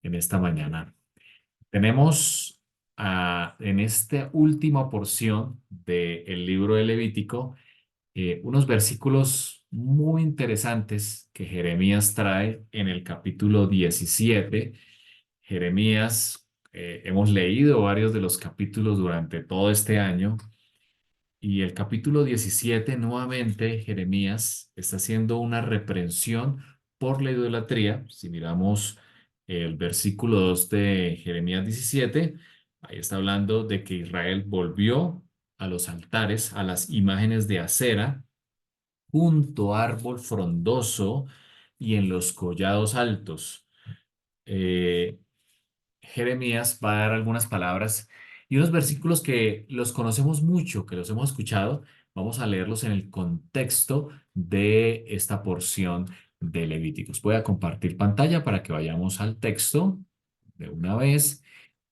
en esta mañana. Tenemos en esta última porción del libro de Levítico unos versículos muy interesantes que Jeremías trae en el capítulo 17. Jeremías, hemos leído varios de los capítulos durante todo este año y el capítulo 17 nuevamente Jeremías está haciendo una reprensión por la idolatría. Si miramos el versículo 2 de Jeremías 17, ahí está hablando de que Israel volvió a los altares, a las imágenes de acera, junto a árbol frondoso y en los collados altos. Eh, Jeremías va a dar algunas palabras y unos versículos que los conocemos mucho, que los hemos escuchado. Vamos a leerlos en el contexto de esta porción de Levíticos. Voy a compartir pantalla para que vayamos al texto de una vez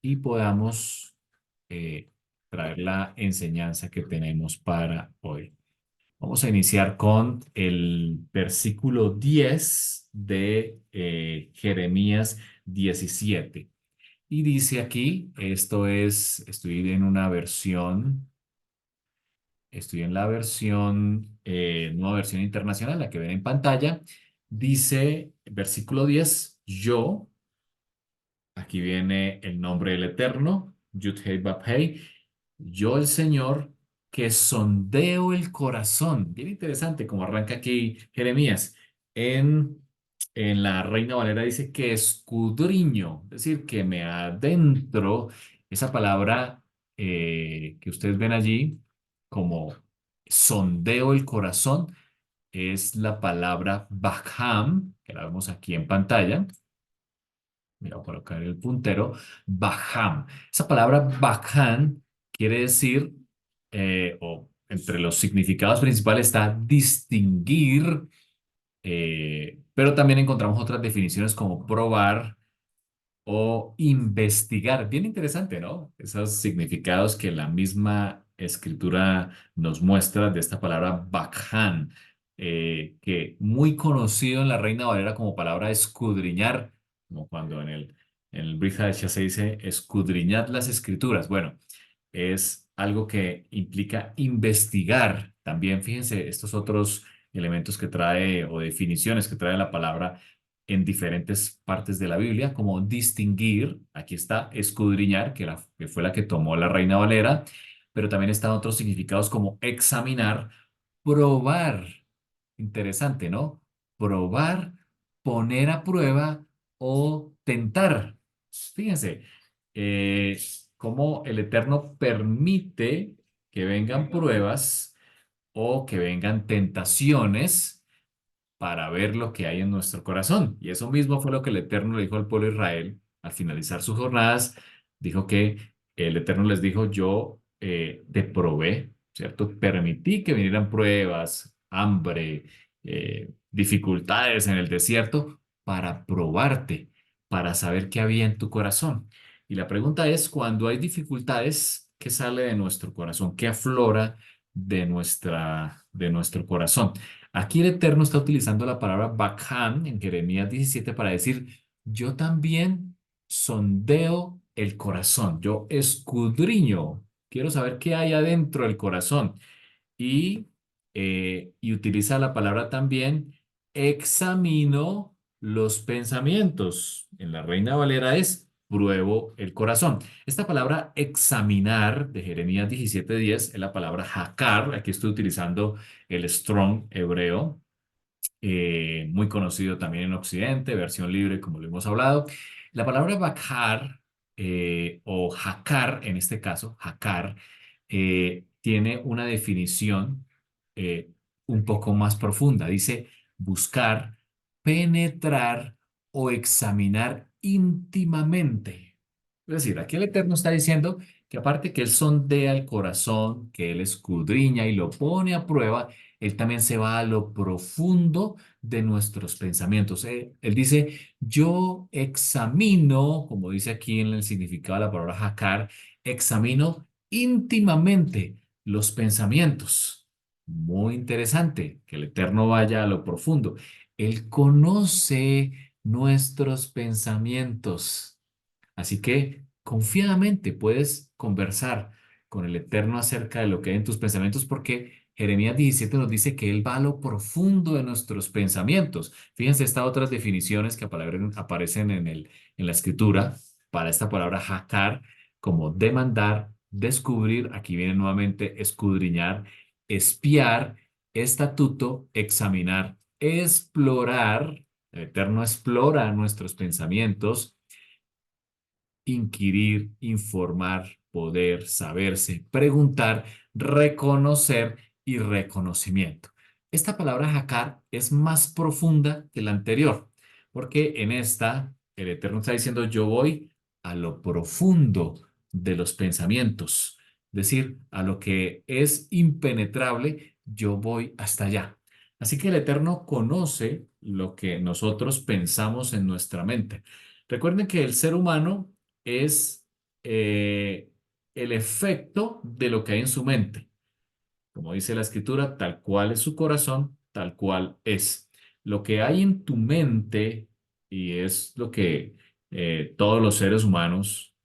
y podamos eh, traer la enseñanza que tenemos para hoy. Vamos a iniciar con el versículo 10 de Jeremías 17. Y dice aquí, estoy en una versión, estoy en la versión, nueva versión internacional, la que ven en pantalla. Dice, versículo 10, yo, aquí viene el nombre del Eterno, Yud-Heh Vав-Heh, yo el Señor que sondeo el corazón. Bien interesante como arranca aquí Jeremías. En, en la Reina Valera dice que escudriño, es decir, que me adentro. Esa palabra que ustedes ven allí como sondeo el corazón es la palabra Baham, que la vemos aquí en pantalla. Mira, voy a colocar el puntero. Baham. Esa palabra Baham quiere decir, o entre los significados principales está distinguir, pero también encontramos otras definiciones como probar o investigar. Bien interesante, ¿no? Esos significados que la misma escritura nos muestra de esta palabra Bakhan, que muy conocido en la Reina Valera como palabra escudriñar, como cuando en el Brit Hadashah se dice escudriñad las escrituras. Bueno, es algo que implica investigar. También fíjense estos otros elementos que trae o definiciones que trae la palabra en diferentes partes de la Biblia, como distinguir, aquí está escudriñar, que fue la que tomó la Reina Valera, pero también están otros significados como examinar, probar, interesante, ¿no? Probar, poner a prueba o tentar. Fíjense, eh, cómo el Eterno permite que vengan pruebas o que vengan tentaciones para ver lo que hay en nuestro corazón. Y eso mismo fue lo que el Eterno le dijo al pueblo de Israel al finalizar sus jornadas. Dijo que el Eterno les dijo, yo te probé, ¿cierto? Permití que vinieran pruebas, hambre, dificultades en el desierto para probarte, para saber qué había en tu corazón. Y la pregunta es, cuando hay dificultades, ¿qué sale de nuestro corazón? ¿Qué aflora de nuestro corazón? Aquí el Eterno está utilizando la palabra Bakhan en Jeremías 17 para decir, yo también sondeo el corazón, yo escudriño, quiero saber qué hay adentro del corazón. Y utiliza la palabra también, examino los pensamientos. En la Reina Valera es, pruebo el corazón. Esta palabra examinar de Jeremías 17:10 es la palabra hakar. Aquí estoy utilizando el Strong hebreo, muy conocido también en Occidente, versión libre, como lo hemos hablado. La palabra bakar o hakar, en este caso, hakar, tiene una definición eh, un poco más profunda. Dice buscar, penetrar o examinar íntimamente. Es decir, aquí el Eterno está diciendo que aparte que Él sondea el corazón, que Él escudriña y lo pone a prueba, Él también se va a lo profundo de nuestros pensamientos. Él dice, yo examino, como dice aquí en el significado de la palabra hakar, examino íntimamente los pensamientos. Muy interesante que el Eterno vaya a lo profundo. Él conoce nuestros pensamientos. Así que confiadamente puedes conversar con el Eterno acerca de lo que hay en tus pensamientos, porque Jeremías 17 nos dice que Él va a lo profundo de nuestros pensamientos. Fíjense estas otras definiciones que aparecen en la escritura para esta palabra jacar, como demandar, descubrir, aquí viene nuevamente escudriñar, espiar, estatuto, examinar, explorar. El Eterno explora nuestros pensamientos, inquirir, informar, poder, saberse, preguntar, reconocer y reconocimiento. Esta palabra jacar es más profunda que la anterior, porque en esta el Eterno está diciendo yo voy a lo profundo de los pensamientos, es decir, a lo que es impenetrable, yo voy hasta allá. Así que el Eterno conoce lo que nosotros pensamos en nuestra mente. Recuerden que el ser humano es eh, el efecto de lo que hay en su mente. Como dice la escritura, tal cual es su corazón, tal cual es. Lo que hay en tu mente, y es lo que todos los seres humanos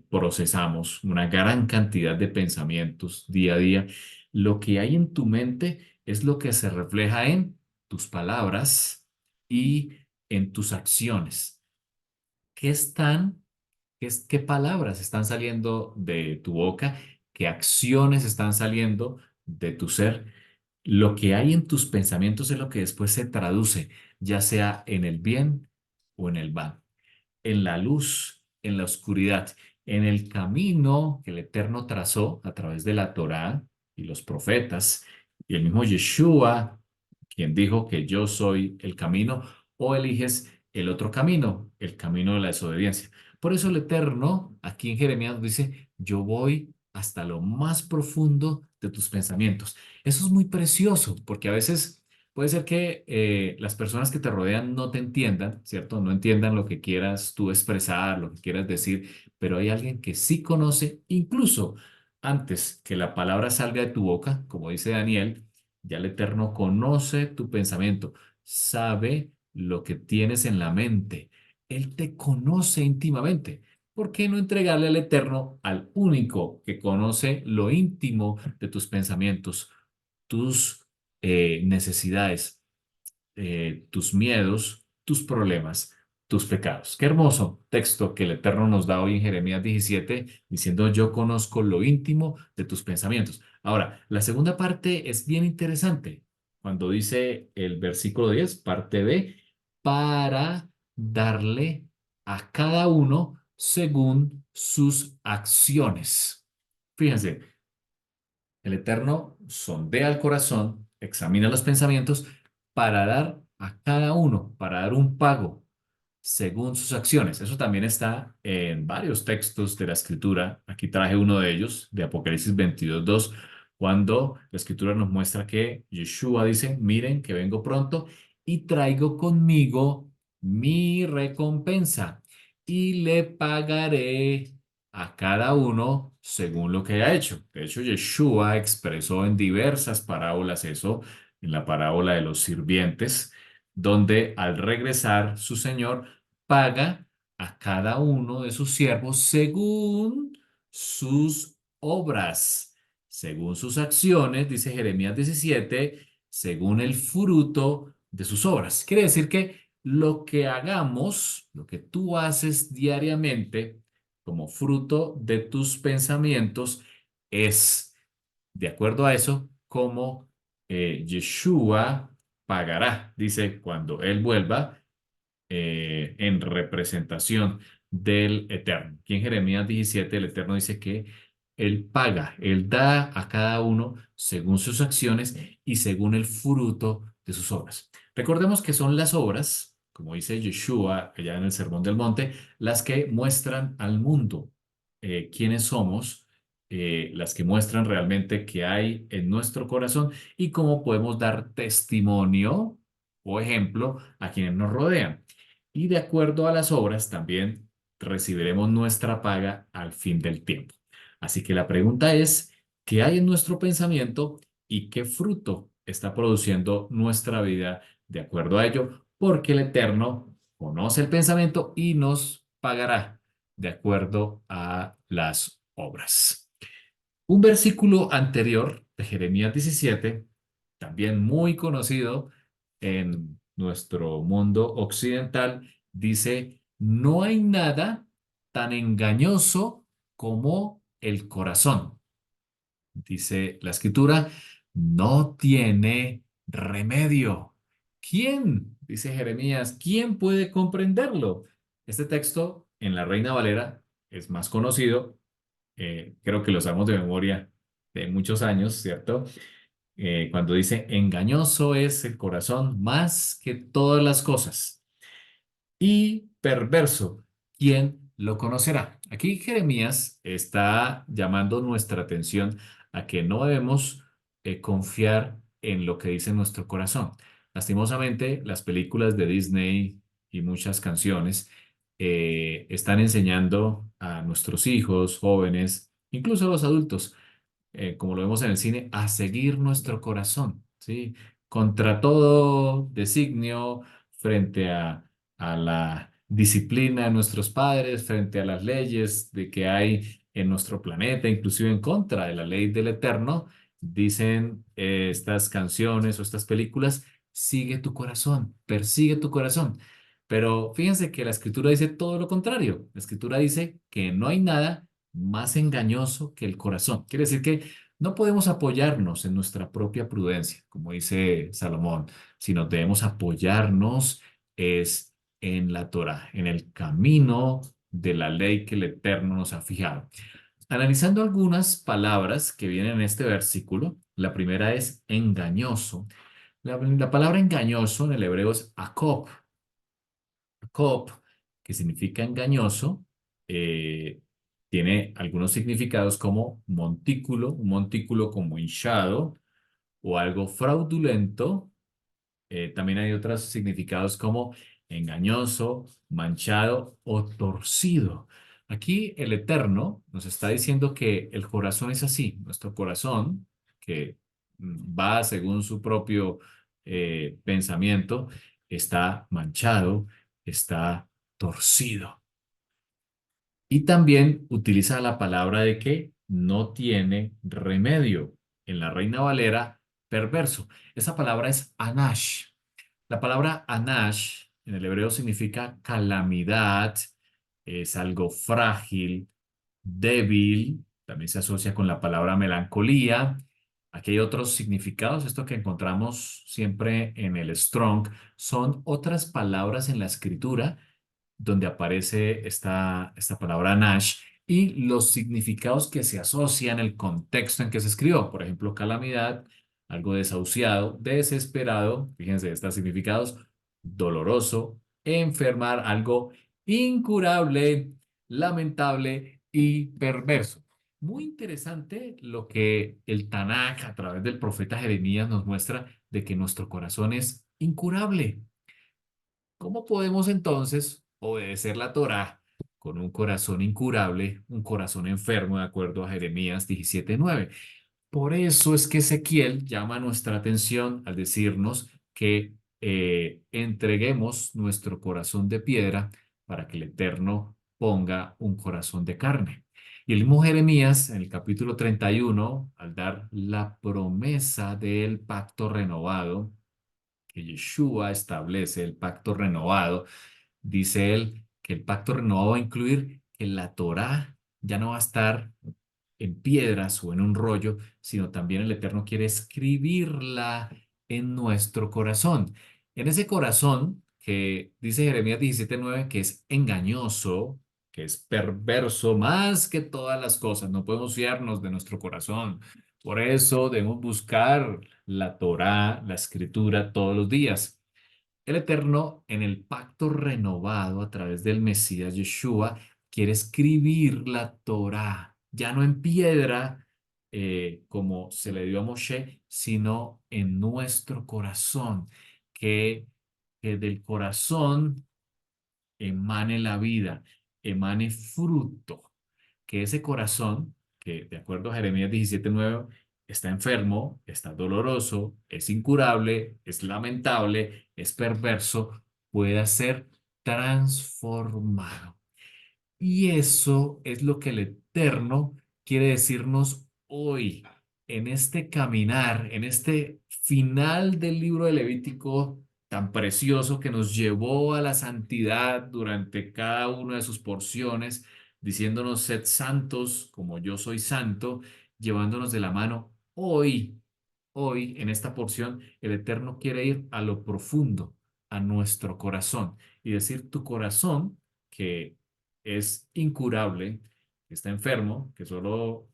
procesamos, una gran cantidad de pensamientos día a día, lo que hay en tu mente es lo que se refleja en tus palabras y en tus acciones. ¿Qué están qué palabras están saliendo de tu boca? ¿Qué acciones están saliendo de tu ser? Lo que hay en tus pensamientos es lo que después se traduce, ya sea en el bien o en el mal, en la luz, en la oscuridad, en el camino que el Eterno trazó a través de la Torá y los profetas, y el mismo Yeshua, quien dijo que yo soy el camino, o eliges el otro camino, el camino de la desobediencia. Por eso el Eterno, aquí en Jeremías, nos dice, yo voy hasta lo más profundo de tus pensamientos. Eso es muy precioso, porque a veces puede ser que las personas que te rodean no te entiendan, ¿cierto? No entiendan lo que quieras tú expresar, lo que quieras decir, pero hay alguien que sí conoce, incluso antes que la palabra salga de tu boca, como dice Daniel, ya el Eterno conoce tu pensamiento, sabe lo que tienes en la mente. Él te conoce íntimamente. ¿Por qué no entregarle al Eterno, al único que conoce lo íntimo de tus pensamientos, tus necesidades, tus miedos, tus problemas, tus pecados? Qué hermoso texto que el Eterno nos da hoy en Jeremías 17, diciendo, yo conozco lo íntimo de tus pensamientos. Ahora, la segunda parte es bien interesante, cuando dice el versículo 10 parte B, para darle a cada uno según sus acciones. Fíjense, el Eterno sondea el corazón, examina los pensamientos para dar a cada uno, para dar un pago según sus acciones. Eso también está en varios textos de la Escritura. Aquí traje uno de ellos, de Apocalipsis 22:2, cuando la Escritura nos muestra que Yeshua dice, miren que vengo pronto y traigo conmigo mi recompensa y le pagaré a cada uno según lo que haya hecho. De hecho, Yeshua expresó en diversas parábolas eso, en la parábola de los sirvientes, donde al regresar su señor paga a cada uno de sus siervos según sus obras, según sus acciones, dice Jeremías 17, según el fruto de sus obras. Quiere decir que lo que hagamos, lo que tú haces diariamente, como fruto de tus pensamientos es, de acuerdo a eso, como Yeshua pagará. Dice, cuando Él vuelva en representación del Eterno. Aquí en Jeremías 17, el Eterno dice que Él paga, Él da a cada uno según sus acciones y según el fruto de sus obras. Recordemos que son las obras, como dice Yeshua allá en el Sermón del Monte, las que muestran al mundo quiénes somos, las que muestran realmente qué hay en nuestro corazón y cómo podemos dar testimonio o ejemplo a quienes nos rodean. Y de acuerdo a las obras también recibiremos nuestra paga al fin del tiempo. Así que la pregunta es, ¿qué hay en nuestro pensamiento y qué fruto está produciendo nuestra vida de acuerdo a ello? Porque el Eterno conoce el pensamiento y nos pagará de acuerdo a las obras. Un versículo anterior de Jeremías 17, también muy conocido en nuestro mundo occidental, dice, no hay nada tan engañoso como el corazón. Dice la escritura, no tiene remedio. ¿Quién? Dice Jeremías, ¿quién puede comprenderlo? Este texto en la Reina Valera es más conocido, creo que lo sabemos de memoria de muchos años, ¿cierto? Cuando dice, engañoso es el corazón más que todas las cosas y perverso, ¿quién lo conocerá? Aquí Jeremías está llamando nuestra atención a que no debemos confiar en lo que dice nuestro corazón. Lastimosamente, las películas de Disney y muchas canciones están enseñando a nuestros hijos, jóvenes, incluso a los adultos, como lo vemos en el cine, a seguir nuestro corazón, ¿sí? Contra todo designio, frente a la disciplina de nuestros padres, frente a las leyes de que hay en nuestro planeta, inclusive en contra de la ley del eterno, dicen estas canciones o estas películas, sigue tu corazón, persigue tu corazón. Pero fíjense que la escritura dice todo lo contrario. La escritura dice que no hay nada más engañoso que el corazón. Quiere decir que no podemos apoyarnos en nuestra propia prudencia, como dice Salomón, sino debemos apoyarnos es en la Torah, en el camino de la ley que el Eterno nos ha fijado. Analizando algunas palabras que vienen en este versículo, la primera es engañoso. La palabra engañoso en el hebreo es akop. Cop, que significa engañoso, eh, tiene algunos significados como montículo, un montículo como hinchado o algo fraudulento. También hay otros significados como engañoso, manchado o torcido. Aquí el Eterno nos está diciendo que el corazón es así. Nuestro corazón, que va según su propio pensamiento, está manchado, está torcido. Y también utiliza la palabra de que no tiene remedio. En la Reina Valera, perverso. Esa palabra es anash. La palabra anash en el hebreo significa calamidad, es algo frágil, débil, también se asocia con la palabra melancolía. Aquí hay otros significados, esto que encontramos siempre en el Strong, son otras palabras en la escritura donde aparece esta palabra Nash y los significados que se asocian, el contexto en que se escribió. Por ejemplo, calamidad, algo desahuciado, desesperado, fíjense estos significados, doloroso, enfermar, algo incurable, lamentable y perverso. Muy interesante lo que el Tanakh a través del profeta Jeremías nos muestra de que nuestro corazón es incurable. ¿Cómo podemos entonces obedecer la Torá con un corazón incurable, un corazón enfermo, de acuerdo a Jeremías 17:9? Por eso es que Ezequiel llama nuestra atención al decirnos que entreguemos nuestro corazón de piedra para que el Eterno ponga un corazón de carne. Y el mismo Jeremías, en el capítulo 31, al dar la promesa del pacto renovado, que Yeshua establece el pacto renovado, dice él que el pacto renovado va a incluir que la Torá ya no va a estar en piedras o en un rollo, sino también el Eterno quiere escribirla en nuestro corazón. En ese corazón que dice Jeremías 17:9 que es engañoso, que es perverso más que todas las cosas. No podemos fiarnos de nuestro corazón. Por eso debemos buscar la Torá, la escritura todos los días. El Eterno, en el pacto renovado a través del Mesías Yeshua, quiere escribir la Torá, ya no en piedra, como se le dio a Moshe, sino en nuestro corazón, que del corazón emane la vida, emane fruto, que ese corazón, que de acuerdo a Jeremías 17:9, está enfermo, está doloroso, es incurable, es lamentable, es perverso, pueda ser transformado. Y eso es lo que el Eterno quiere decirnos hoy, en este caminar, en este final del libro de Levítico tan precioso que nos llevó a la santidad durante cada una de sus porciones, diciéndonos, sed santos como yo soy santo, llevándonos de la mano hoy. Hoy, en esta porción, el Eterno quiere ir a lo profundo, a nuestro corazón, y decir, tu corazón, que es incurable, que está enfermo, que solo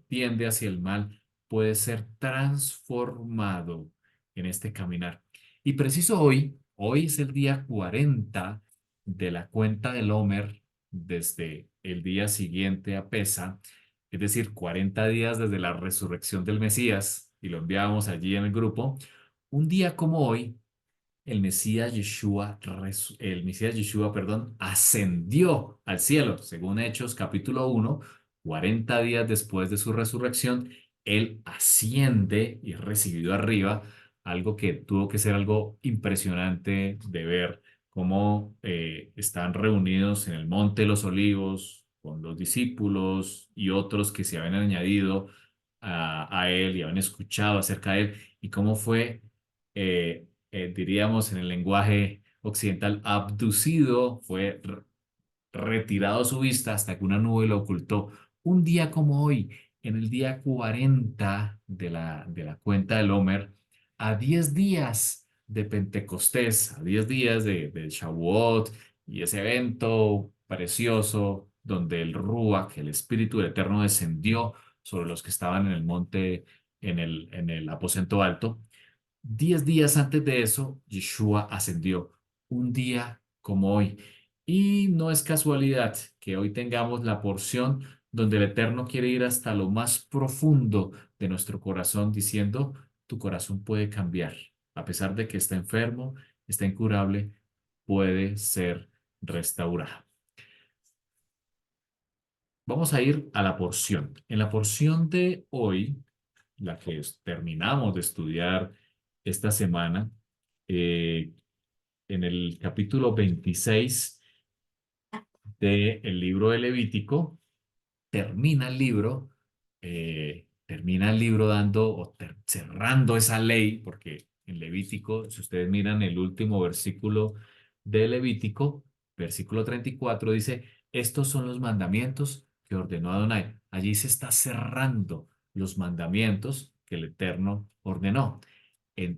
tiende hacia el mal, puede ser transformado en este caminar. Y preciso hoy es el día 40 de la cuenta del Homer desde el día siguiente a Pesa, es decir, 40 días desde la resurrección del Mesías, y lo enviábamos allí en el grupo. Un día como hoy, el Mesías Yeshua, perdón, ascendió al cielo, según Hechos capítulo 1, 40 días después de su resurrección, él asciende y es recibido arriba, algo que tuvo que ser algo impresionante de ver, cómo están reunidos en el Monte de los Olivos con los discípulos y otros que se habían añadido a él y habían escuchado acerca de él, y cómo fue diríamos en el lenguaje occidental, abducido, fue retirado su vista hasta que una nube lo ocultó. Un día como hoy, en el día 40 de la cuenta del Homer, a 10 días de Pentecostés, a 10 días de Shavuot y ese evento precioso donde el Ruach, el Espíritu del Eterno, descendió sobre los que estaban en el monte, en el aposento alto. 10 días antes de eso, Yeshua ascendió, un día como hoy. Y no es casualidad que hoy tengamos la porción donde el Eterno quiere ir hasta lo más profundo de nuestro corazón, diciendo, tu corazón puede cambiar. A pesar de que está enfermo, está incurable, puede ser restaurado. Vamos a ir a la porción. En la porción de hoy, la que terminamos de estudiar esta semana, eh, en el capítulo 26 del libro de Levítico, termina el libro dando o cerrando esa ley, porque en Levítico, si ustedes miran el último versículo de Levítico, versículo 34 dice, estos son los mandamientos que ordenó Adonai. Allí se está cerrando los mandamientos que el Eterno ordenó.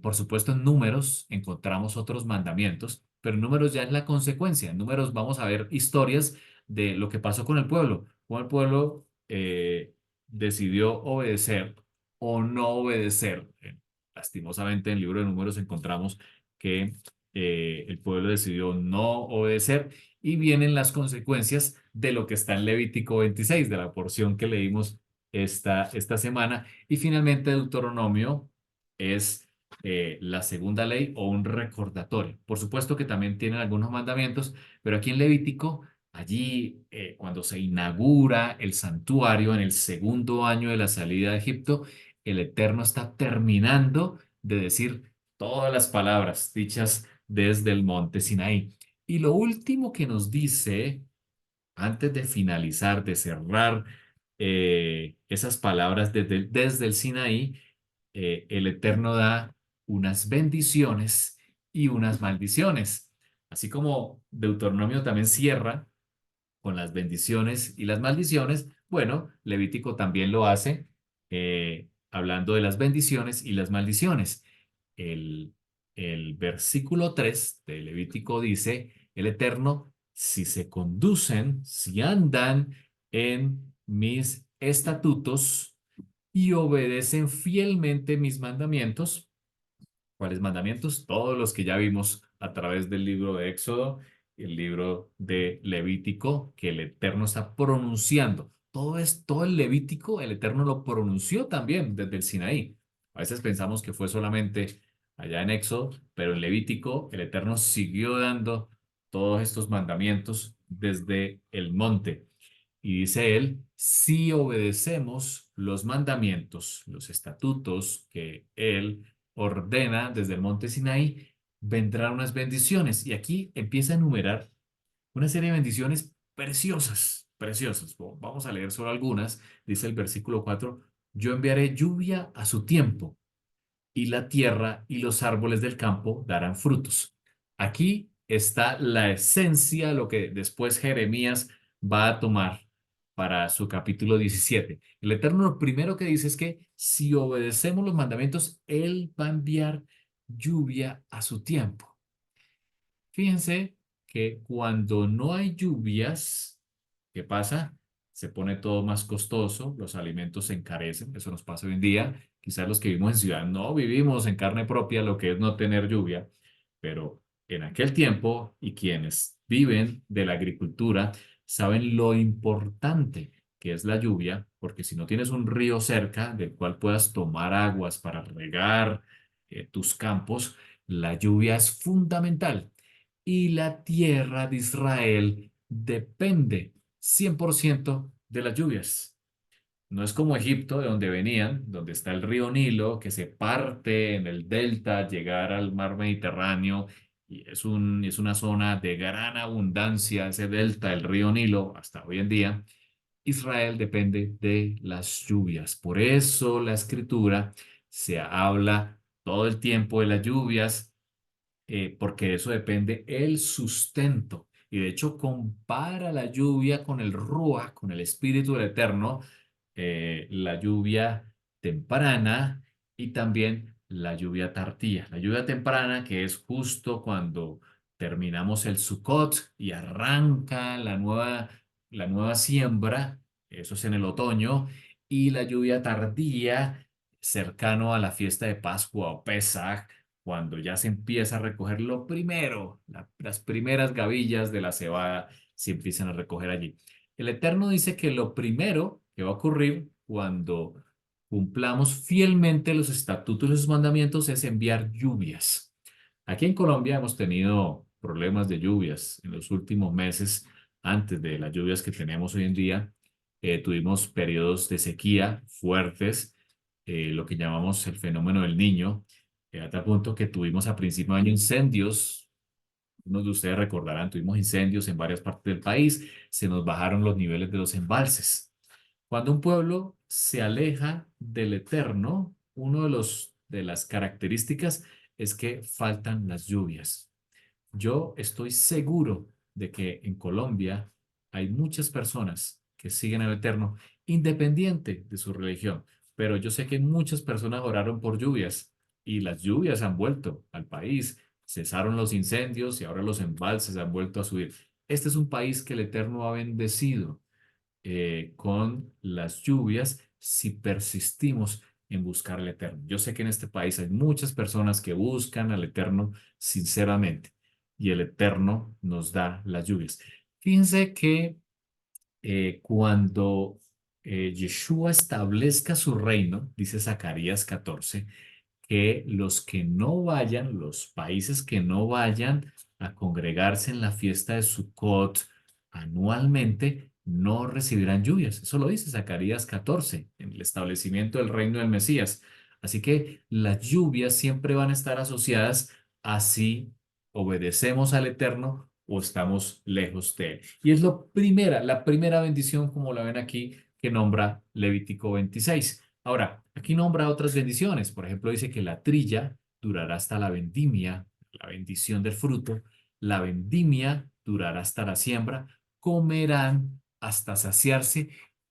Por supuesto, en números encontramos otros mandamientos, pero en números ya es la consecuencia. En números vamos a ver historias de lo que pasó con el pueblo, cómo el pueblo decidió obedecer o no obedecer. Lastimosamente, en el libro de números encontramos que el pueblo decidió no obedecer y vienen las consecuencias de lo que está en Levítico 26, de la porción que leímos esta semana. Y finalmente, Deuteronomio es la segunda ley o un recordatorio. Por supuesto que también tienen algunos mandamientos, pero aquí en Levítico, allí cuando se inaugura el santuario en el segundo año de la salida de Egipto, el Eterno está terminando de decir todas las palabras dichas desde el monte Sinaí. Y lo último que nos dice, antes de finalizar, de cerrar esas palabras desde el Sinaí, el Eterno da unas bendiciones y unas maldiciones. Así como Deuteronomio también cierra con las bendiciones y las maldiciones, bueno, Levítico también lo hace, hablando de las bendiciones y las maldiciones. El, el versículo 3 de Levítico dice, el Eterno, si se conducen, si andan en mis estatutos y obedecen fielmente mis mandamientos. ¿Cuáles mandamientos? Todos los que ya vimos a través del libro de Éxodo, el libro de Levítico, que el Eterno está pronunciando. Todo el Levítico, el Eterno lo pronunció también desde el Sinaí. A veces pensamos que fue solamente allá en Éxodo, pero en Levítico el Eterno siguió dando todos estos mandamientos desde el monte. Y dice él, si obedecemos los mandamientos, los estatutos que él ordena desde el monte Sinaí, vendrán unas bendiciones. Y aquí empieza a enumerar una serie de bendiciones preciosas, preciosas. Vamos a leer solo algunas. Dice el versículo 4: yo enviaré lluvia a su tiempo y la tierra y los árboles del campo darán frutos. Aquí está la esencia, lo que después Jeremías va a tomar para su capítulo 17. El Eterno lo primero que dice es que si obedecemos los mandamientos, Él va a enviar lluvia a su tiempo. Fíjense que cuando no hay lluvias, ¿qué pasa? Se pone todo más costoso, los alimentos se encarecen, eso nos pasa hoy en día. Quizás los que vivimos en ciudad no vivimos en carne propia lo que es no tener lluvia, pero en aquel tiempo y quienes viven de la agricultura saben lo importante que es la lluvia, porque si no tienes un río cerca del cual puedas tomar aguas para regar tus campos, la lluvia es fundamental y la tierra de Israel depende 100% de las lluvias. No es como Egipto, de donde venían, donde está el río Nilo, que se parte en el delta, llegar al mar Mediterráneo, y es una zona de gran abundancia, ese delta del río Nilo, hasta hoy en día. Israel depende de las lluvias. Por eso la escritura se habla todo el tiempo de las lluvias, porque de eso depende el sustento. Y de hecho compara la lluvia con el Ruach, con el Espíritu del Eterno, la lluvia temprana y también la lluvia tardía. La lluvia temprana, que es justo cuando terminamos el Sukkot y arranca la nueva siembra, eso es en el otoño, y la lluvia tardía, cercano a la fiesta de Pascua o Pesaj, cuando ya se empieza a recoger lo primero, las primeras gavillas de la cebada se empiezan a recoger allí. El Eterno dice que lo primero que va a ocurrir cuando cumplamos fielmente los estatutos y los mandamientos es enviar lluvias. Aquí en Colombia hemos tenido problemas de lluvias en los últimos meses. Antes de las lluvias que tenemos hoy en día, tuvimos periodos de sequía fuertes, lo que llamamos el fenómeno del Niño, a tal punto que tuvimos a principio de año incendios. Unos de ustedes recordarán, tuvimos incendios en varias partes del país, se nos bajaron los niveles de los embalses. Cuando un pueblo se aleja del Eterno, uno de las características es que faltan las lluvias. Yo estoy seguro de que en Colombia hay muchas personas que siguen al Eterno, independiente de su religión, pero yo sé que muchas personas oraron por lluvias y las lluvias han vuelto al país, cesaron los incendios y ahora los embalses han vuelto a subir. Este es un país que el Eterno ha bendecido con las lluvias si persistimos en buscar al Eterno. Yo sé que en este país hay muchas personas que buscan al Eterno sinceramente y el Eterno nos da las lluvias. Fíjense que cuando Yeshua establezca su reino, dice Zacarías 14, que los que no vayan, los países que no vayan a congregarse en la fiesta de Sukkot anualmente, no recibirán lluvias. Eso lo dice Zacarías 14, en el establecimiento del reino del Mesías. Así que las lluvias siempre van a estar asociadas a si obedecemos al Eterno o estamos lejos de él. Y es la primera bendición, como la ven aquí, que nombra Levítico 26. Ahora, aquí nombra otras bendiciones. Por ejemplo, dice que la trilla durará hasta la vendimia, la bendición del fruto. La vendimia durará hasta la siembra. Comerán hasta saciarse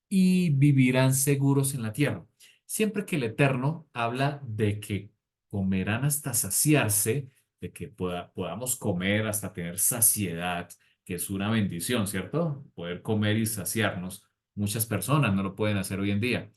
y vivirán seguros en la tierra. Siempre que el Eterno habla de que comerán hasta saciarse, de que podamos comer hasta tener saciedad, que es una bendición, ¿cierto? Poder comer y saciarnos. Muchas personas no lo pueden hacer hoy en día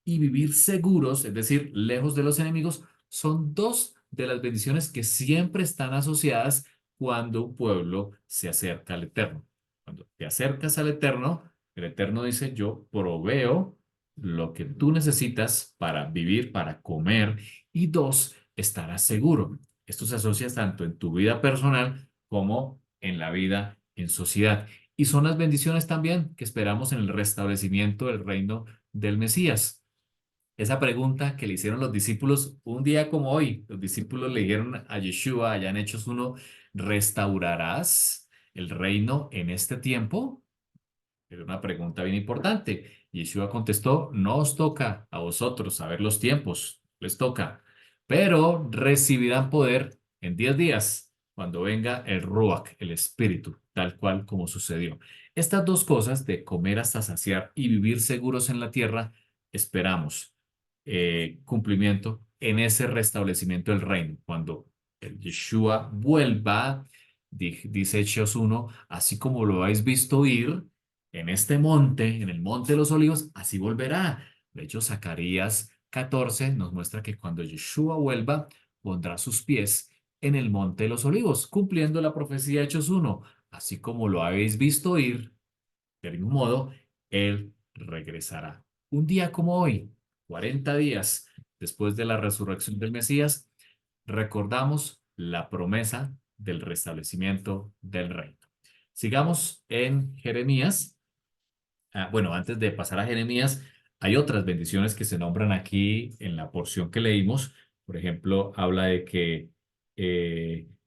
y vivir seguros, es decir, lejos de los enemigos, son dos de las bendiciones que siempre están asociadas cuando un pueblo se acerca al Eterno. Cuando te acercas al Eterno, el Eterno dice, yo proveo lo que tú necesitas para vivir, para comer, y dos, estarás seguro. Esto se asocia tanto en tu vida personal como en la vida en sociedad. Y son las bendiciones también que esperamos en el restablecimiento del reino del Mesías. Esa pregunta que le hicieron los discípulos un día como hoy, los discípulos le dijeron a Yeshua allá en Hechos 1, ¿restaurarás el reino en este tiempo? Era una pregunta bien importante. Yeshua contestó, no os toca a vosotros saber los tiempos, les toca, pero recibirán poder en 10 días, cuando venga el Ruach, el Espíritu, tal cual como sucedió. Estas dos cosas de comer hasta saciar y vivir seguros en la tierra, esperamos cumplimiento en ese restablecimiento del reino, cuando el Yeshua vuelva, dice Hechos 1, así como lo habéis visto ir en este monte, en el monte de los olivos, así volverá. De hecho, Zacarías 14 nos muestra que cuando Yeshua vuelva, pondrá sus pies en el monte de los olivos, cumpliendo la profecía de Hechos 1. Así como lo habéis visto ir, del mismo modo, Él regresará. Un día como hoy, 40 días después de la resurrección del Mesías, recordamos la promesa del restablecimiento del reino. Sigamos en Jeremías. Bueno, antes de pasar a Jeremías, hay otras bendiciones que se nombran aquí en la porción que leímos. Por ejemplo, habla de que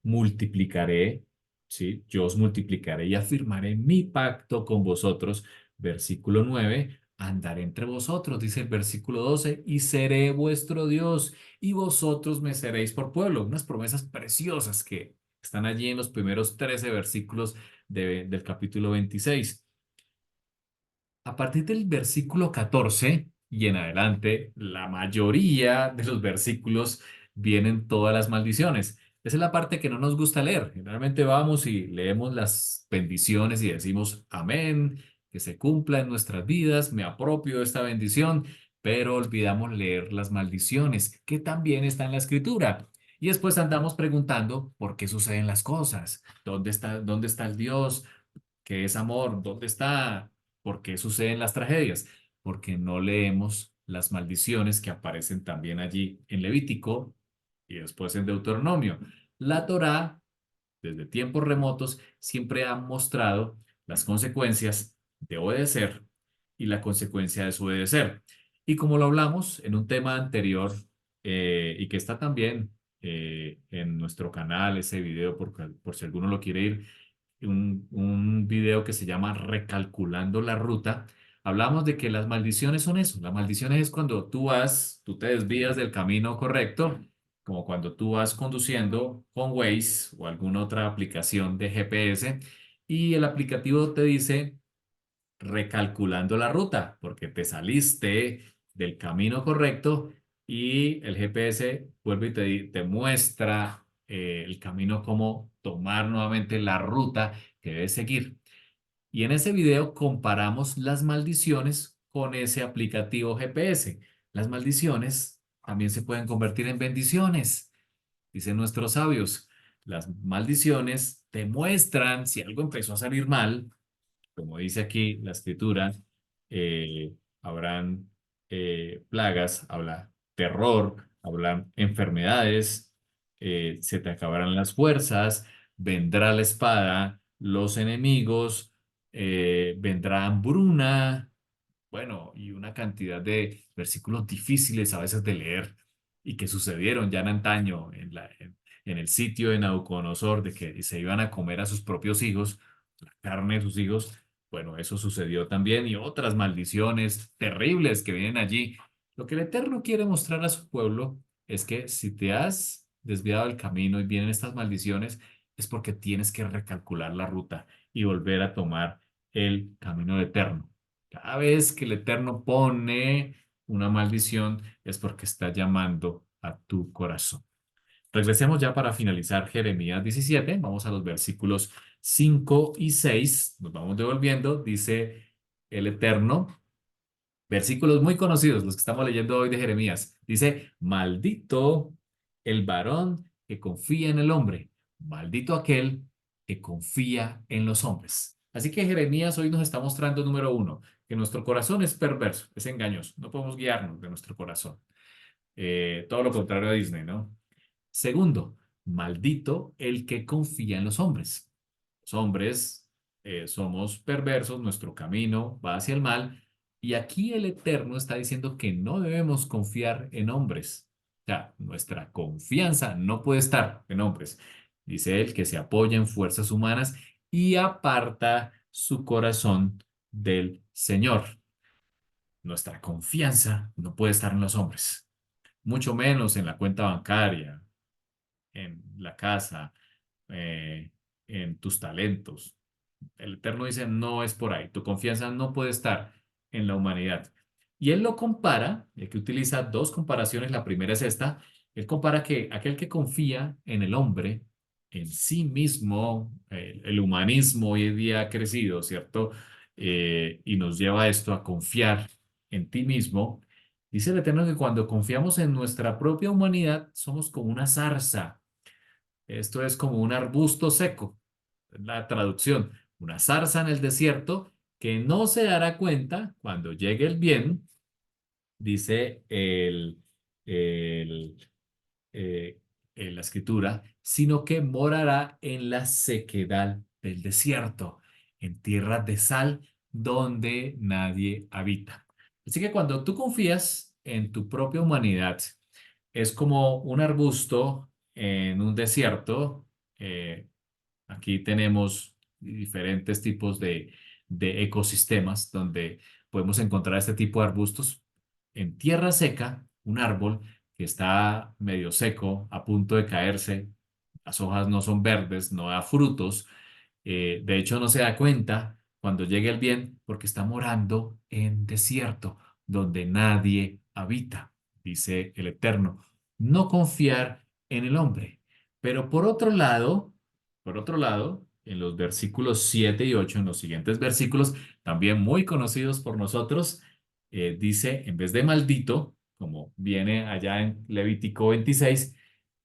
multiplicaré, ¿sí? Yo os multiplicaré y afirmaré mi pacto con vosotros. Versículo 9, andaré entre vosotros, dice el versículo 12, y seré vuestro Dios, y vosotros me seréis por pueblo. Unas promesas preciosas que están allí en los primeros 13 versículos del capítulo 26. A partir del versículo 14 y en adelante, la mayoría de los versículos vienen todas las maldiciones. Esa es la parte que no nos gusta leer. Generalmente vamos y leemos las bendiciones y decimos amén, que se cumpla en nuestras vidas, me apropio de esta bendición, pero olvidamos leer las maldiciones, que también están en la escritura. Y después andamos preguntando por qué suceden las cosas, dónde está el Dios, qué es amor, dónde está. ¿Por qué suceden las tragedias? Porque no leemos las maldiciones que aparecen también allí en Levítico y después en Deuteronomio. La Torá, desde tiempos remotos, siempre ha mostrado las consecuencias de obedecer y la consecuencia de desobedecer. Y como lo hablamos en un tema anterior y que está también en nuestro canal, ese video, por si alguno lo quiere ir, un video que se llama Recalculando la Ruta. Hablamos de que las maldiciones son eso. Las maldiciones es cuando tú te desvías del camino correcto, como cuando tú vas conduciendo con Waze o alguna otra aplicación de GPS y el aplicativo te dice recalculando la ruta, porque te saliste del camino correcto y el GPS vuelve y te muestra el camino, cómo tomar nuevamente la ruta que debes seguir. Y en ese video comparamos las maldiciones con ese aplicativo GPS. Las maldiciones también se pueden convertir en bendiciones, dicen nuestros sabios. Las maldiciones te muestran si algo empezó a salir mal, como dice aquí la escritura, eh, habrán plagas, habla terror, hablan enfermedades, se te acabarán las fuerzas, vendrá la espada, los enemigos, vendrá hambruna, bueno, y una cantidad de versículos difíciles a veces de leer y que sucedieron ya en antaño en el sitio de Nabucodonosor, de que se iban a comer a sus propios hijos, la carne de sus hijos. Bueno, eso sucedió también y otras maldiciones terribles que vienen allí. Lo que el Eterno quiere mostrar a su pueblo es que si te has desviado del camino y vienen estas maldiciones, es porque tienes que recalcular la ruta y volver a tomar el camino eterno. Cada vez que el Eterno pone una maldición es porque está llamando a tu corazón. Regresemos ya para finalizar Jeremías 17. Vamos a los versículos 5 y 6. Nos vamos devolviendo. Dice el Eterno, versículos muy conocidos, los que estamos leyendo hoy de Jeremías. Dice, maldito el varón que confía en el hombre, maldito aquel que confía en los hombres. Así que Jeremías hoy nos está mostrando, número uno, que nuestro corazón es perverso, es engañoso. No podemos guiarnos de nuestro corazón. Todo lo contrario a Disney, ¿no? Segundo, maldito el que confía en los hombres. Los hombres somos perversos, nuestro camino va hacia el mal Y aquí el Eterno está diciendo que no debemos confiar en hombres. O sea, nuestra confianza no puede estar en hombres. Dice él que se apoya en fuerzas humanas y aparta su corazón del Señor. Nuestra confianza no puede estar en los hombres, mucho menos en la cuenta bancaria, en la casa, eh, en tus talentos. El Eterno dice, no es por ahí. Tu confianza no puede estar en la humanidad. Y él lo compara, y aquí utiliza dos comparaciones. La primera es esta. Él compara que aquel que confía en el hombre, en sí mismo, el humanismo hoy en día ha crecido, ¿cierto? Y nos lleva a esto, a confiar en ti mismo. Dice el Eterno que cuando confiamos en nuestra propia humanidad, somos como una zarza. Esto es como un arbusto seco, es la traducción, una zarza en el desierto que no se dará cuenta cuando llegue el bien, dice el, eh, en la escritura, sino que morará en la sequedad del desierto, en tierra de sal donde nadie habita. Así que cuando tú confías en tu propia humanidad, es como un arbusto en un desierto. Aquí tenemos diferentes tipos de ecosistemas donde podemos encontrar este tipo de arbustos. En tierra seca, un árbol que está medio seco, a punto de caerse, las hojas no son verdes, no da frutos, de hecho no se da cuenta cuando llegue el bien porque está morando en desierto donde nadie habita, dice el Eterno. No confiar en el hombre. Pero por otro lado, en los versículos 7 y 8, en los siguientes versículos, también muy conocidos por nosotros, dice, en vez de maldito, como viene allá en Levítico 26,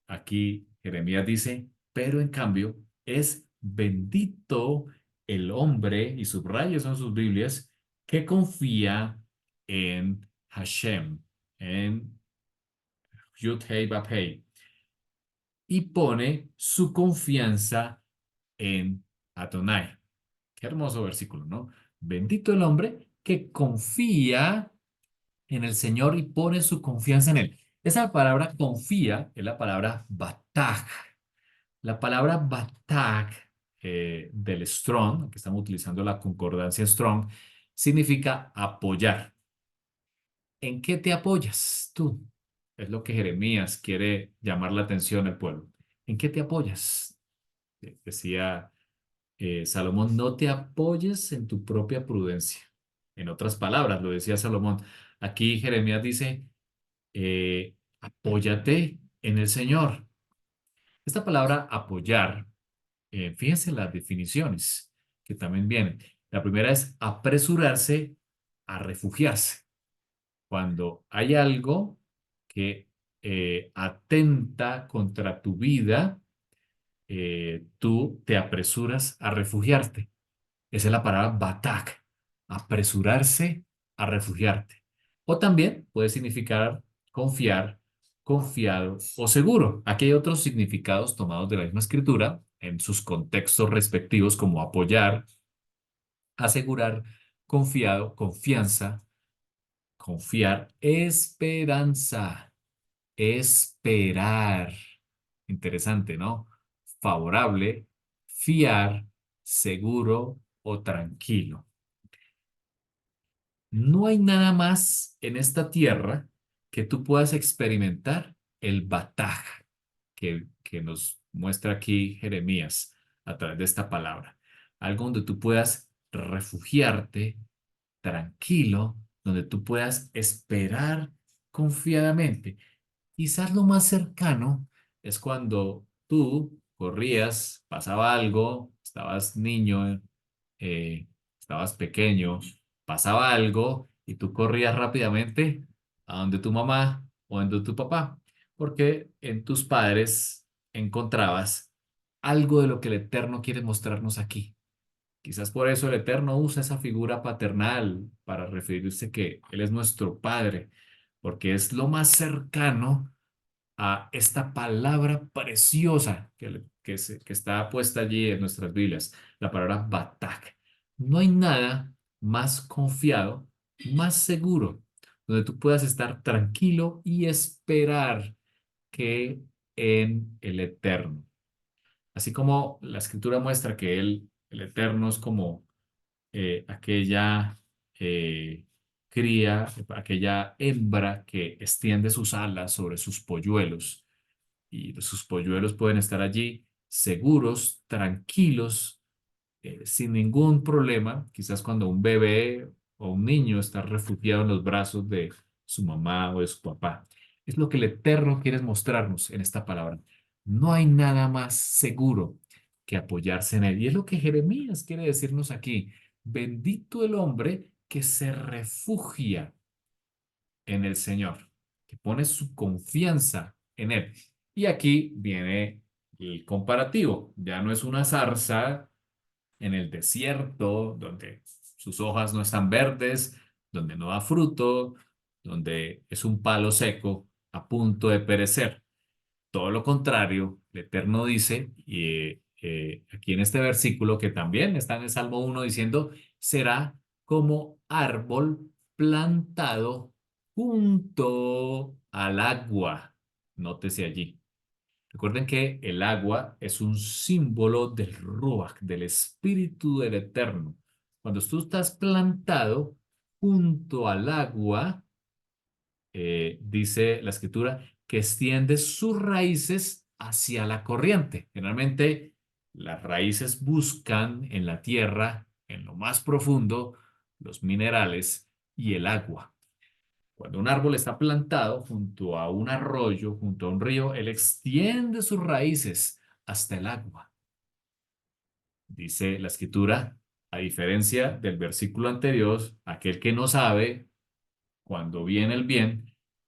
aquí Jeremías dice, pero en cambio es bendito el hombre, y subraya eso en sus Biblias, que confía en Hashem, en Yud-Heh Vav-Heh, y pone su confianza en Adonai. Qué hermoso versículo, ¿no? Bendito el hombre que confía en el Señor y pone su confianza en Él. Esa palabra confía es la palabra bataj. La palabra bataj del Strong, que estamos utilizando la concordancia Strong, significa apoyar. ¿En qué te apoyas tú? Es lo que Jeremías quiere llamar la atención al pueblo. ¿En qué te apoyas? Decía Salomón, no te apoyes en tu propia prudencia. En otras palabras, lo decía Salomón. Aquí Jeremías dice, apóyate en el Señor. Esta palabra apoyar, fíjense las definiciones que también vienen. La primera es apresurarse a refugiarse. Cuando hay algo que atenta contra tu vida, tú te apresuras a refugiarte. Esa es la palabra batak, apresurarse a refugiarte. O también puede significar confiar, confiado o seguro. Aquí hay otros significados tomados de la misma escritura en sus contextos respectivos, como apoyar, asegurar, confiado, confianza, confiar, esperanza, esperar. Interesante, ¿no? Favorable, fiar, seguro o tranquilo. No hay nada más en esta tierra que tú puedas experimentar el bataj que nos muestra aquí Jeremías a través de esta palabra. Algo donde tú puedas refugiarte tranquilo, donde tú puedas esperar confiadamente. Quizás lo más cercano es cuando tú corrías, pasaba algo, estabas niño, eh, estabas pequeño, pasaba algo y tú corrías rápidamente a donde tu mamá o donde tu papá, porque en tus padres encontrabas algo de lo que el Eterno quiere mostrarnos aquí. Quizás por eso el Eterno usa esa figura paternal para referirse que Él es nuestro Padre, porque es lo más cercano a esta palabra preciosa que está puesta allí en nuestras Biblias, la palabra batak. No hay nada más confiado más seguro, donde tú puedas estar tranquilo y esperar que en el Eterno. Así como la escritura muestra que el Eterno es como aquella eh, cría, aquella hembra que extiende sus alas sobre sus polluelos y sus polluelos pueden estar allí seguros, tranquilos, sin ningún problema. Quizás cuando un bebé o un niño está refugiado en los brazos de su mamá o de su papá. Es lo que el Eterno quiere mostrarnos en esta palabra. No hay nada más seguro que apoyarse en él. Y es lo que Jeremías quiere decirnos aquí. Bendito el hombre que se refugia en el Señor, que pone su confianza en Él. Y aquí viene el comparativo. Ya no es una zarza en el desierto donde sus hojas no están verdes, donde no da fruto, donde es un palo seco a punto de perecer. Todo lo contrario, el Eterno dice, y aquí en este versículo que también está en el Salmo 1 diciendo, será como árbol plantado junto al agua. Nótese allí. Recuerden que el agua es un símbolo del Ruach, del Espíritu del Eterno. Cuando tú estás plantado junto al agua, dice la escritura, que extiende sus raíces hacia la corriente. Generalmente las raíces buscan en la tierra, en lo más profundo, los minerales y el agua. Cuando un árbol está plantado junto a un arroyo, junto a un río, él extiende sus raíces hasta el agua. Dice la escritura, a diferencia del versículo anterior, aquel que no sabe cuando viene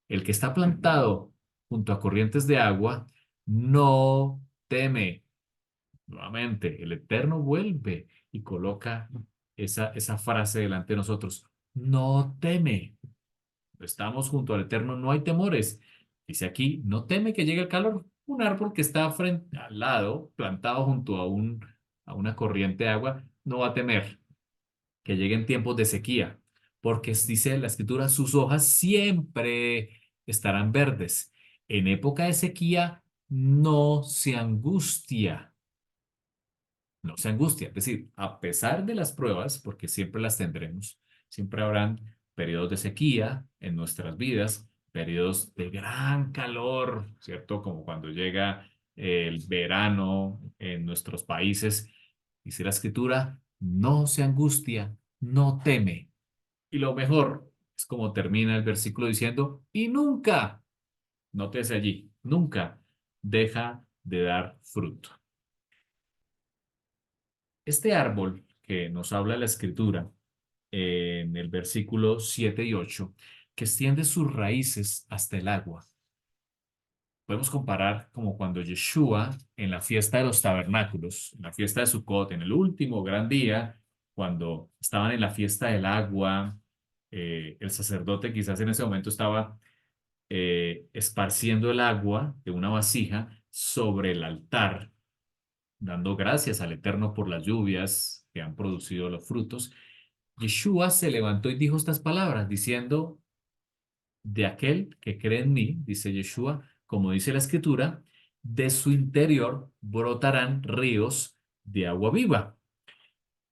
el que está plantado junto a corrientes de agua, no teme. Nuevamente, el Eterno vuelve y coloca esa frase delante de nosotros. No teme. Estamos junto al Eterno, no hay temores. Dice aquí, no teme que llegue el calor. Un árbol que está frente al lado, plantado junto a una corriente de agua, no va a temer que lleguen tiempos de sequía, porque dice la escritura, sus hojas siempre estarán verdes. En época de sequía no se angustia, no se angustia. Es decir, a pesar de las pruebas, porque siempre las tendremos, siempre habrán periodos de sequía en nuestras vidas, periodos de gran calor, ¿cierto? Como cuando llega el verano en nuestros países. Dice la escritura, no se angustia, no teme. Y lo mejor es como termina el versículo diciendo, y nunca, nótese allí, nunca deja de dar fruto. Este árbol que nos habla la escritura en el versículo 7 y 8, que extiende sus raíces hasta el agua. Podemos comparar como cuando Yeshua en la fiesta de los tabernáculos, en la fiesta de Sukkot, en el último gran día, cuando estaban en la fiesta del agua, el sacerdote quizás en ese momento estaba esparciendo el agua de una vasija sobre el altar, dando gracias al Eterno por las lluvias que han producido los frutos. Yeshua se levantó y dijo estas palabras, diciendo, de aquel que cree en mí, dice Yeshua, como dice la escritura, de su interior brotarán ríos de agua viva.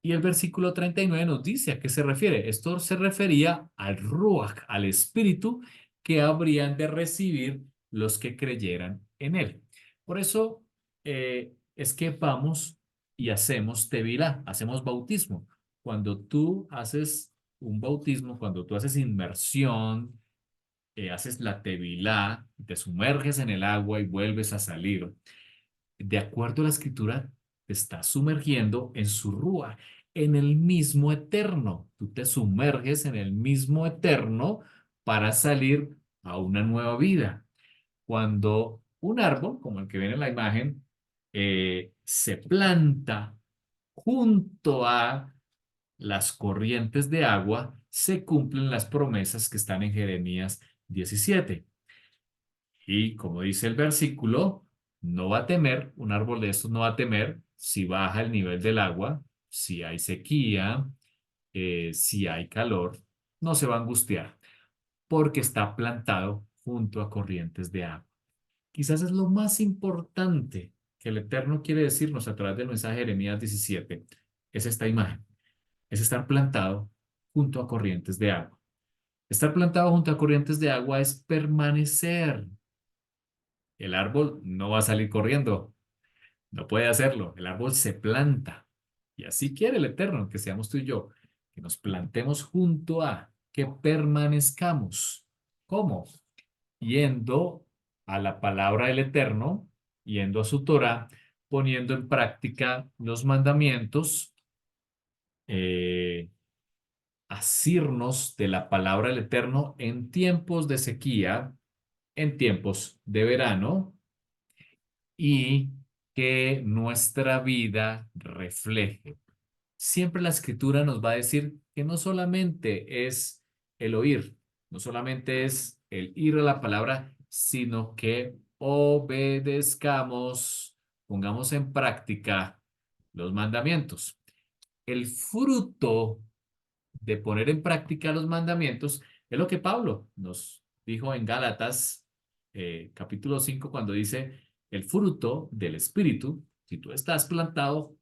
Y el versículo 39 nos dice a qué se refiere. Esto se refería al Ruach, al Espíritu que habrían de recibir los que creyeran en él. Por eso es que vamos y hacemos tevilá, hacemos bautismo. Cuando tú haces un bautismo, cuando tú haces inmersión, haces la tevilá, te sumerges en el agua y vuelves a salir. De acuerdo a la escritura, te estás sumergiendo en su rúa, en el mismo eterno. Tú te sumerges en el mismo eterno para salir a una nueva vida. Cuando un árbol, como el que viene en la imagen, se planta junto a las corrientes de agua, se cumplen las promesas que están en Jeremías 17. Y como dice el versículo, no va a temer, un árbol de estos no va a temer si baja el nivel del agua, si hay sequía, si hay calor. no se va a angustiar, porque está plantado junto a corrientes de agua. Quizás es lo más importante que el Eterno quiere decirnos a través del mensaje de Jeremías 17, es esta imagen, es estar plantado junto a corrientes de agua. Estar plantado junto a corrientes de agua es permanecer. El árbol no va a salir corriendo, no puede hacerlo. El árbol se planta. Y así quiere el Eterno que seamos tú y yo, que nos plantemos junto a, que permanezcamos. ¿Cómo? Yendo a la palabra del Eterno, yendo a su Torah, poniendo en práctica los mandamientos, eh, asirnos de la palabra del Eterno en tiempos de sequía, en tiempos de verano, y que nuestra vida refleje. Siempre la escritura nos va a decir que no solamente es el oír, no solamente es el ir a la palabra, sino que obedezcamos, pongamos en práctica los mandamientos. El fruto de poner en práctica los mandamientos es lo que Pablo nos dijo en Gálatas capítulo 5 cuando dice, el fruto del Espíritu, si tú estás plantado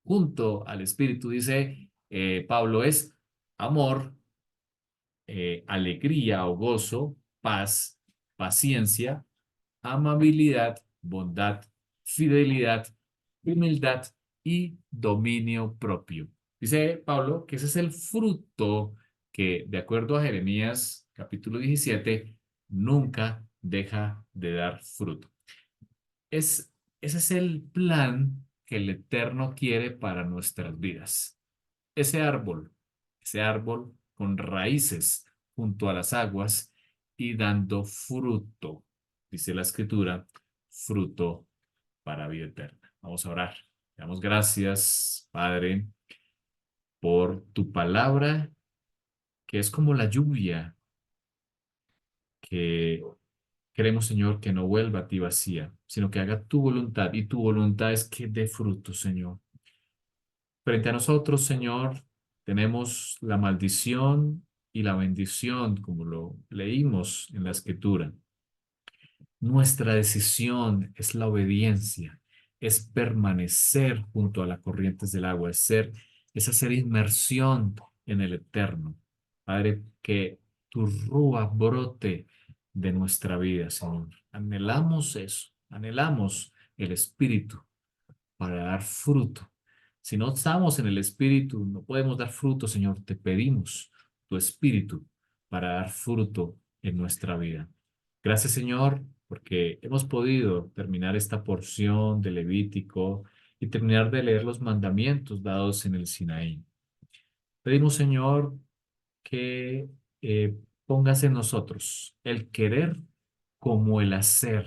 junto al Espíritu, dice Pablo, es amor, alegría o gozo, paz, paciencia, amabilidad, bondad, fidelidad, humildad y dominio propio. Dice Pablo que ese es el fruto que, de acuerdo a Jeremías capítulo 17, nunca deja de dar fruto. Ese es el plan que el Eterno quiere para nuestras vidas. Ese ese árbol con raíces junto a las aguas y dando fruto, dice la Escritura, fruto para vida eterna. Vamos a orar. Te damos gracias, Padre, por tu palabra, que es como la lluvia, que queremos, Señor, que no vuelva a ti vacía, sino que haga tu voluntad, y tu voluntad es que dé fruto, Señor. Frente a nosotros, Señor, tenemos la maldición y la bendición, como lo leímos en la Escritura. Nuestra decisión es la obediencia, es permanecer junto a las corrientes del agua, es hacer inmersión en el eterno. Padre, que tu rúa brote de nuestra vida, Señor. Anhelamos eso, anhelamos el Espíritu para dar fruto. Si no estamos en el Espíritu, no podemos dar fruto, Señor. Te pedimos tu Espíritu para dar fruto en nuestra vida. Gracias, Señor, porque hemos podido terminar esta porción de Levítico y terminar de leer los mandamientos dados en el Sinaí. Pedimos, Señor, que pongas en nosotros el querer como el hacer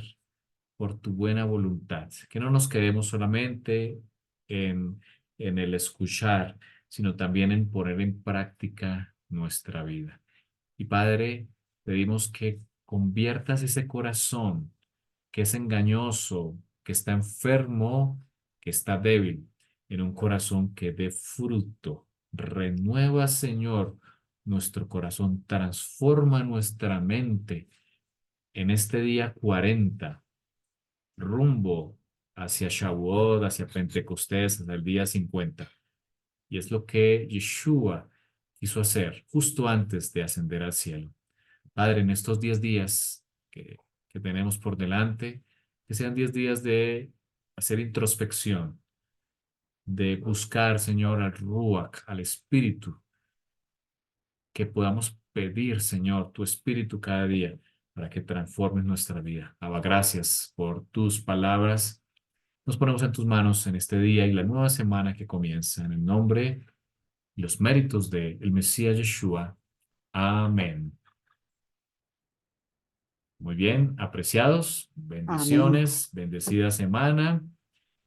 por tu buena voluntad, que no nos quedemos solamente en, en el escuchar, sino también en poner en práctica nuestra vida. Y Padre, pedimos que conviertas ese corazón que es engañoso, que está enfermo, que está débil, en un corazón que dé fruto. Renueva, Señor, nuestro corazón, transforma nuestra mente en este día 40 rumbo hacia Shavuot, hacia Pentecostés, hacia el día 50. Y es lo que Yeshua quiso hacer justo antes de ascender al cielo. Padre, en estos 10 días que tenemos por delante, que sean 10 días de hacer introspección, de buscar, Señor, al Ruach, al Espíritu, que podamos pedir, Señor, tu Espíritu cada día para que transformes nuestra vida. Abba, gracias por tus palabras. Nos ponemos en tus manos en este día y la nueva semana que comienza. En el nombre y los méritos de el Mesías Yeshua. Amén. Muy bien, apreciados. Amén. Bendiciones. Bendecida semana.